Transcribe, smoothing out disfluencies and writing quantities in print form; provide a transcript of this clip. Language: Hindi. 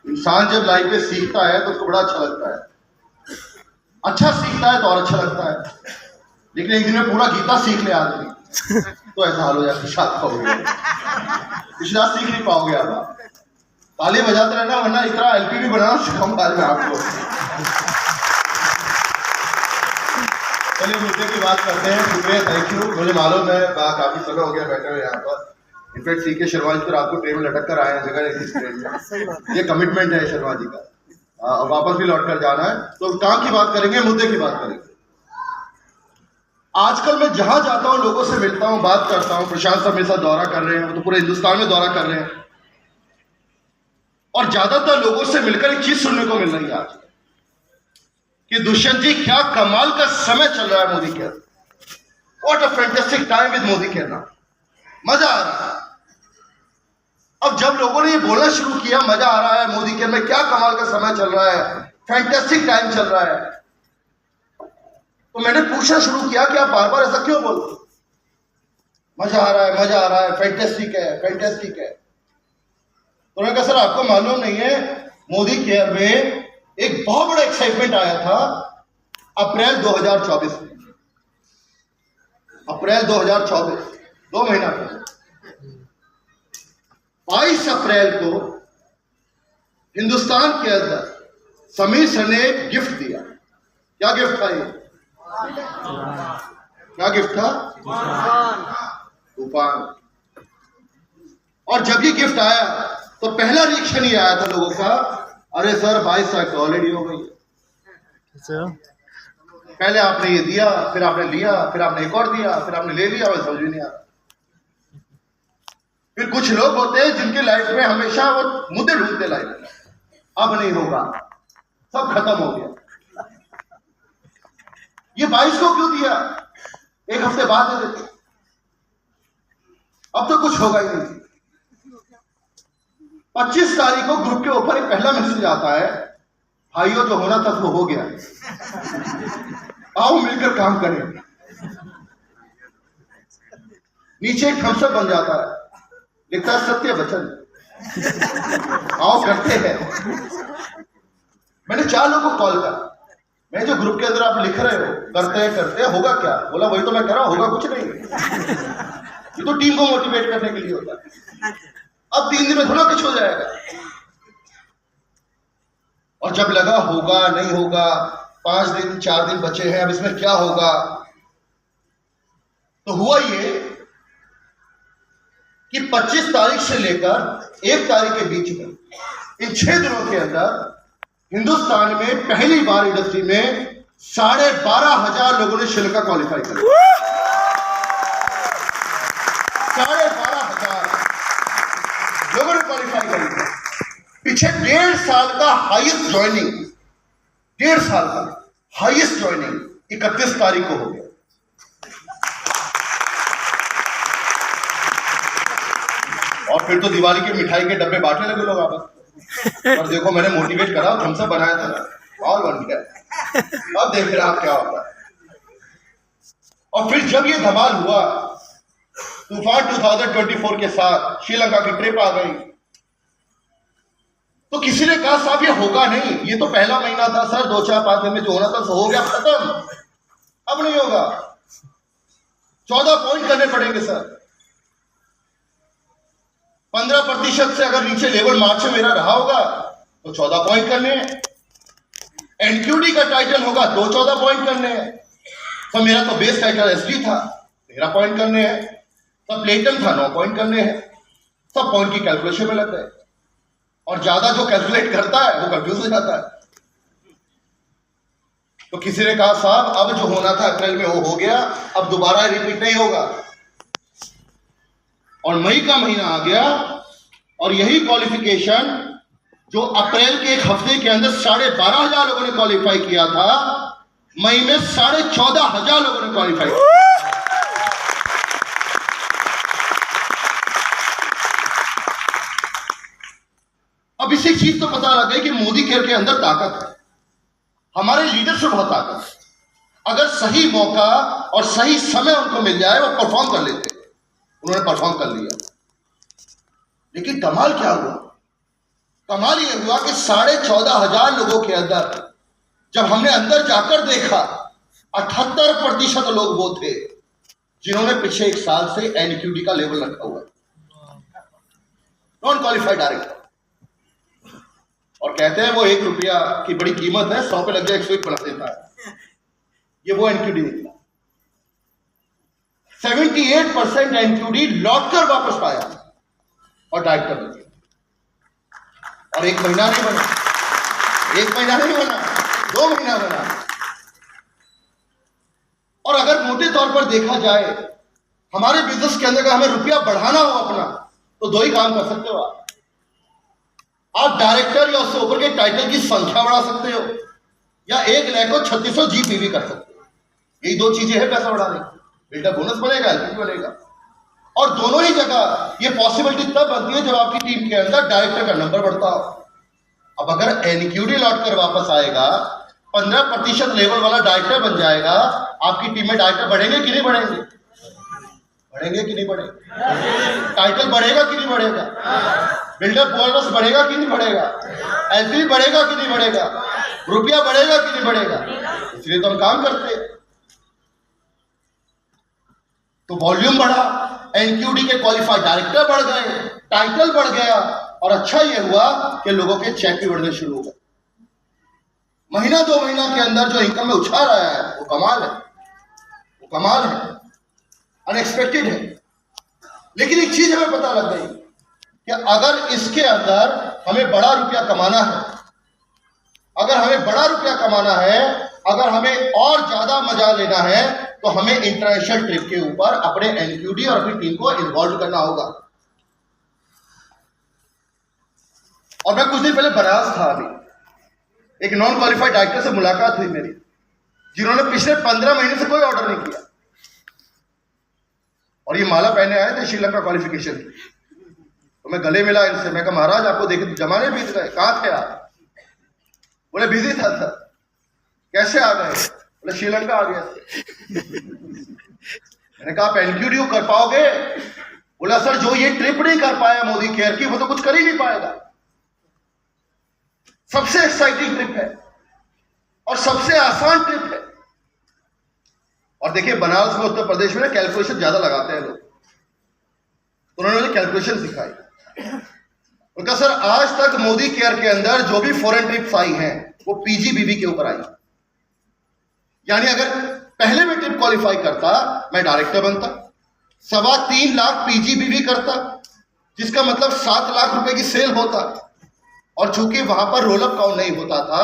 इंसान जब लाइफ में सीखता है तो उसको बड़ा अच्छा लगता है, अच्छा सीखता है तो और अच्छा लगता है। लेकिन एक दिन में पूरा गीता सीख ले आदमी तो ऐसा हाल हो जाता है, शायद पाओगे पिछला सीख नहीं पाओगे आप। ताली बजाते रहना, वरना इतना एलपी भी बनाना सिखाऊंगा आज मैं आपको। चलिए मुद्दे की बात करते हैं। शुक्रिया, थैंक यू। मुझे मालूम है काफी समय हो गया बैठे हुए यहाँ पर। इनफैक्ट सीके शर्मा जी तो रात को ट्रेन में लटक कर आए हैं जगह, ये कमिटमेंट है शर्मा जी का, और वापस भी लौट कर जाना है। तो काम की बात करेंगे, मुद्दे की बात करेंगे। आजकल मैं जहां जाता हूं लोगों से मिलता हूं, बात करता हूं। प्रशांत साहब मेरे साथ दौरा कर रहे हैं, तो पूरे हिंदुस्तान में दौरा कर रहे हैं, और ज्यादातर लोगों से मिलकर एक चीज सुनने को मिल रही है आज कि दुष्यंत जी क्या कमाल का समय चल रहा है Modi care, what a fantastic time with Modi care ना, मजा आ रहा है। अब जब लोगों ने ये बोलना शुरू किया मजा आ रहा है मोदी केयर में, क्या कमाल का समय चल रहा है, फैंटास्टिक टाइम चल रहा है, तो मैंने पूछना शुरू किया कि आप बार बार ऐसा क्यों बोलते, मजा आ रहा है, मजा आ रहा है, फैंटास्टिक है, फैंटास्टिक है। तो मैंने कहा सर आपको मालूम नहीं है, मोदी केयर में एक बहुत बड़ा एक्साइटमेंट आया था अप्रैल 2024 में, अप्रैल 2024, 2 महीना पहले 22 अप्रैल को हिंदुस्तान के अंदर समीर सर ने एक गिफ्ट दिया। क्या गिफ्ट था ये? क्या गिफ्ट था? तूफान। और जब ये गिफ्ट आया तो पहला रिएक्शन ये आया था लोगों का, अरे सर 22 तारीख तो ऑलरेडी हो गई है, पहले आपने ये दिया, फिर आपने लिया, फिर आपने एक और दिया, फिर आपने ले लिया, और समझ नहीं आ रहा। फिर कुछ लोग होते हैं जिनके लाइफ में हमेशा वो मुद्दे ढूंढते लाइफ में, अब नहीं होगा, सब खत्म हो गया। ये 22 को क्यों दिया, एक हफ्ते बाद दे देते, अब तो कुछ होगा ही नहीं। 25 तारीख को ग्रुप के ऊपर एक पहला मैसेज आता है, भाइयों जो होना था वो हो गया, आओ मिलकर काम करें। नीचे एक थम्स अप बन जाता है, लिखता है सत्य वचन, आओ करते हैं। मैंने 4 लोगों को कॉल करा, मैं जो ग्रुप के अंदर आप लिख रहे हो करते हैं होगा क्या, बोला वही तो मैं कह रहा हूं, होगा कुछ नहीं, ये तो टीम को मोटिवेट करने के लिए होता है। अब 3 दिन में थोड़ा कुछ हो जाएगा। और जब लगा होगा नहीं होगा, 5 दिन 4 दिन बचे हैं, अब इसमें क्या होगा, तो हुआ ये कि 25 तारीख से लेकर 1 तारीख के बीच में इन 6 दिनों के अंदर हिंदुस्तान में पहली बार इंडस्ट्री में 12,500 लोगों ने श्रीलंका क्वालिफाई किया। 12,500 लोगों ने क्वालिफाई किया। पीछे 1.5 साल का हाईएस्ट ज्वाइनिंग, 1.5 साल का हाईएस्ट ज्वाइनिंग 31 तारीख को हो गया। और फिर तो दिवाली के मिठाई के डब्बे बांटने लगे लोग आपस में, और देखो मैंने मोटिवेट करा, थम्स अप बनाया था और बन गया, अब देख रहे आप क्या होता है। और फिर जब ये धमाल हुआ तूफान 2024 के साथ, श्रीलंका की ट्रिप आ गई, तो किसी ने कहा साहब ये होगा नहीं, ये तो पहला महीना था सर, 2-4-5 दिन में जो होना था सो हो गया, खत्म, अब नहीं होगा, 14 पॉइंट करने पड़ेंगे सर। 15% से अगर नीचे लेवल मार्च में मेरा रहा होगा तो 14 पॉइंट करने हैं। एनक्यूडी का टाइटल होगा तो 14 पॉइंट करने हैं। तो मेरा तो बेस टाइटल एसडी था, 13 पॉइंट करने हैं। तो प्लेटन था, 9 पॉइंट करने हैं। सब पॉइंट की कैलकुलेशन में लग गए, और ज्यादा जो कैलकुलेट करता है वो कंफ्यूज हो जाता है। तो किसी ने कहा साहब अब जो होना था अप्रैल में वो हो गया, अब दोबारा रिपीट नहीं होगा। और मई का महीना आ गया, और यही क्वालिफिकेशन जो अप्रैल के एक हफ्ते के अंदर 12,500 लोगों ने क्वालिफाई किया था, मई में 14,500 लोगों ने क्वालिफाई किया। अब इसी चीज तो पता लग गई कि मोदी केयर के अंदर ताकत है, हमारे लीडर से बहुत ताकत है। अगर सही मौका और सही समय उनको मिल जाए वो परफॉर्म कर लेते, उन्होंने परफॉर्म कर लिया। लेकिन कमाल क्या हुआ, कमाल ये हुआ कि 14,500 लोगों के अंदर जब हमने अंदर जाकर देखा 78% लोग वो थे जिन्होंने पिछले 1 साल से एनक्यूडी का लेवल रखा हुआ है, नॉन क्वालिफाइड डायरेक्टर, और कहते हैं वो 1 रुपया की बड़ी कीमत है, 100 पे लग जाए 101 बना देता है। ये वो एनक्यूडी निकला। 78% एनक्यूडी लौट कर वापस आया और डायरेक्टर बन गया। और 1 महीना नहीं बना, 1 महीना नहीं बना, 2 महीना बना। और अगर मोटे तौर पर देखा जाए हमारे बिजनेस के अंदर हमें रुपया बढ़ाना हो अपना, तो 2 ही काम कर सकते हो आप डायरेक्टर या उससे ऊपर के टाइटल की संख्या बढ़ा सकते हो, या 1,36,000 जीपीवी कर सकते हो। यही 2 चीजें हैं पैसा बढ़ाने की, बिल्डर बोनस बनेगा, एलपीवी बनेगा। और दोनों ही जगह ये पॉसिबिलिटी तब बनती है जब आपकी टीम के अंदर डायरेक्टर का नंबर बढ़ता हो। अब अगर एनक्यूडी लौट कर वापस आएगा, 15% लेवल वाला डायरेक्टर बन जाएगा, आपकी टीम में डायरेक्टर बढ़ेंगे कि नहीं बढ़ेंगे? बढ़ेंगे कि नहीं बढ़ेंगे? टाइटल बढ़ेगा कि नहीं बढ़ेगा? बिल्डर बोनस बढ़ेगा कि नहीं बढ़ेगा? एलपीवी बढ़ेगा कि नहीं बढ़ेगा? रुपया बढ़ेगा कि नहीं बढ़ेगा? इसलिए तो हम काम करते हैं। तो वॉल्यूम बढ़ा, एनक्यूडी के क्वालिफाइड डायरेक्टर बढ़ गए, टाइटल बढ़ गया, और अच्छा यह हुआ कि लोगों के चेक भी बढ़ने शुरू हो गए। महीना 2 महीना के अंदर जो इनकम में उछाल आया है वो कमाल है, वो कमाल है, अनएक्सपेक्टेड है। लेकिन एक चीज हमें पता लग गई कि अगर इसके अंदर हमें बड़ा रुपया कमाना है, अगर हमें बड़ा रुपया कमाना है, अगर हमें और ज्यादा मजा लेना है, तो हमें इंटरनेशनल ट्रिप के ऊपर अपने एनक्यूडी और अपनी टीम को इन्वॉल्व करना होगा। और मैं कुछ दिन पहले बनारस था, अभी एक नॉन क्वालिफाइड डायरेक्टर से मुलाकात हुई मेरी, जिन्होंने पिछले 15 महीने से कोई ऑर्डर नहीं किया, और ये माला पहने आए थे श्रीलंका क्वालिफिकेशन की। तो मैं गले मिला इनसे, मैं कहा महाराज आपको देखे जमाने बीत गए, कहां थे आप? बोले बिजी था सर। कैसे आ गए? बोले श्रीलंका आ गया। मैंने कहा आप एनक्यूडी कर पाओगे? बोला सर जो ये ट्रिप नहीं कर पाया मोदी केयर की, वो तो कुछ कर ही नहीं पाएगा। सबसे एक्साइटिंग ट्रिप है और सबसे आसान ट्रिप है। और देखिए बनारस में, उत्तर प्रदेश में ना कैलकुलेशन ज्यादा लगाते हैं लोग, तो उन्होंने मुझे कैलकुलेशन सिखाई। उनका सर आज तक मोदी केयर के अंदर जो भी फॉरेन ट्रिप्स आई हैं वो पीजीबीवी के ऊपर आई, यानी अगर पहले में ट्रिप क्वालिफाई करता, मैं डायरेक्टर बनता, 3.25 लाख पीजीबीवी करता, जिसका मतलब 7 लाख रुपए की सेल होता। और चूंकि वहां पर रोल अप काउंट नहीं होता था,